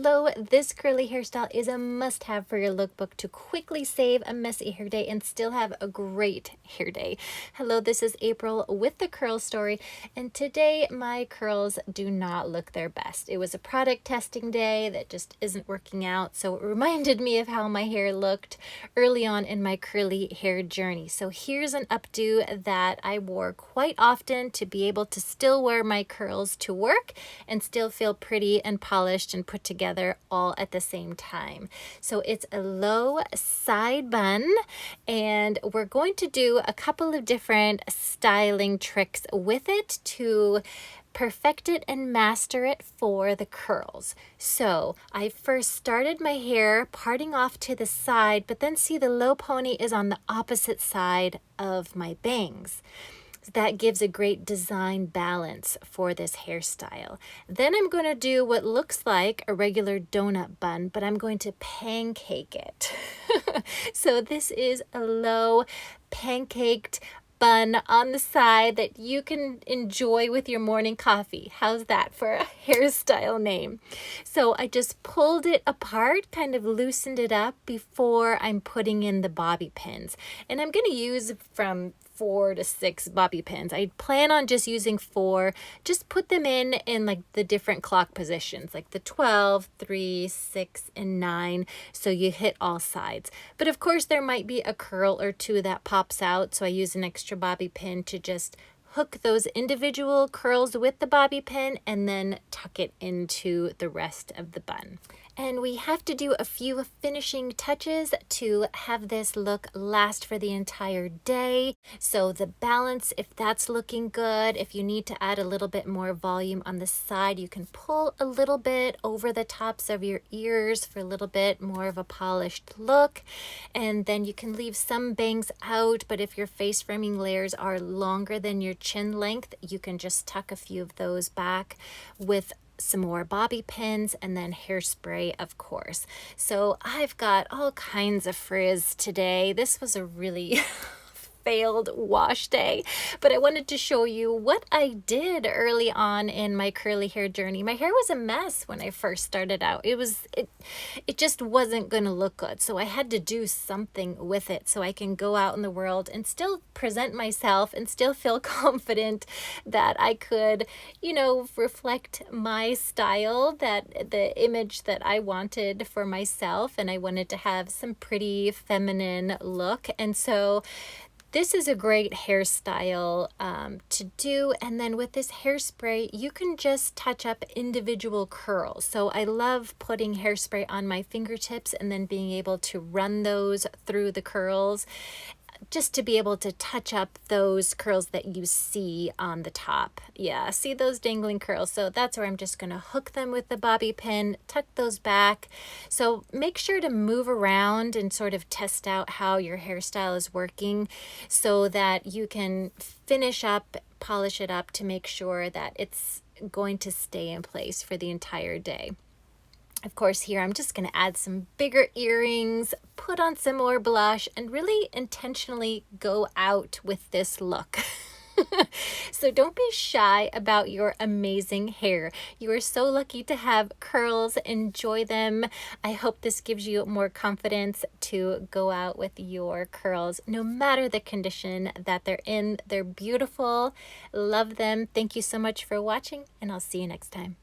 Hello, this curly hairstyle is a must-have for your lookbook to quickly save a messy hair day and still have a great hair day. Hello, this is April with the Curl Story, and today my curls do not look their best. It was a product testing day that just isn't working out, so it reminded me of how my hair looked early on in my curly hair journey. So here's an updo that I wore quite often to be able to still wear my curls to work and still feel pretty and polished and put together all at the same time. So it's a low side bun, and we're going to do a couple of different styling tricks with it to perfect it and master it for the curls. So I first started my hair parting off to the side, but then see the low pony is on the opposite side of my bangs. That gives a great design balance for this hairstyle. Then I'm going to do what looks like a regular donut bun, but I'm going to pancake it. So this is a low pancaked bun on the side that you can enjoy with your morning coffee. How's that for a hairstyle name? So I just pulled it apart, kind of loosened it up before I'm putting in the bobby pins. And I'm going to use from 4 to 6 bobby pins. I plan on just using 4. Just put them in like the different clock positions, like the 12, 3, 6, and 9, so you hit all sides. But of course there might be a curl or two that pops out, so I use an extra bobby pin to just hook those individual curls with the bobby pin and then tuck it into the rest of the bun. And we have to do a few finishing touches to have this look last for the entire day. So the balance, if that's looking good, if you need to add a little bit more volume on the side, you can pull a little bit over the tops of your ears for a little bit more of a polished look. And then you can leave some bangs out, but if your face framing layers are longer than your chin length, you can just tuck a few of those back with some more bobby pins and then hairspray, of course. So I've got all kinds of frizz today. This was a really failed wash day, but I wanted to show you what I did early on in my curly hair journey. My hair was a mess when I first started out. It just wasn't going to look good, so I had to do something with it so I can go out in the world and still present myself and still feel confident that I could, reflect my style, that the image that I wanted for myself, and I wanted to have some pretty feminine look. And so this is a great hairstyle to do, and then with this hairspray you can just touch up individual curls. So I love putting hairspray on my fingertips and then being able to run those through the curls, just to be able to touch up those curls that you see on the top. Yeah, see those dangling curls? So that's where I'm just going to hook them with the bobby pin, tuck those back. So make sure to move around and sort of test out how your hairstyle is working so that you can finish up, polish it up to make sure that it's going to stay in place for the entire day. Of course, here I'm just going to add some bigger earrings, put on some more blush, and really intentionally go out with this look. So don't be shy about your amazing hair. You are so lucky to have curls. Enjoy them. I hope this gives you more confidence to go out with your curls, no matter the condition that they're in. They're beautiful. Love them. Thank you so much for watching, and I'll see you next time.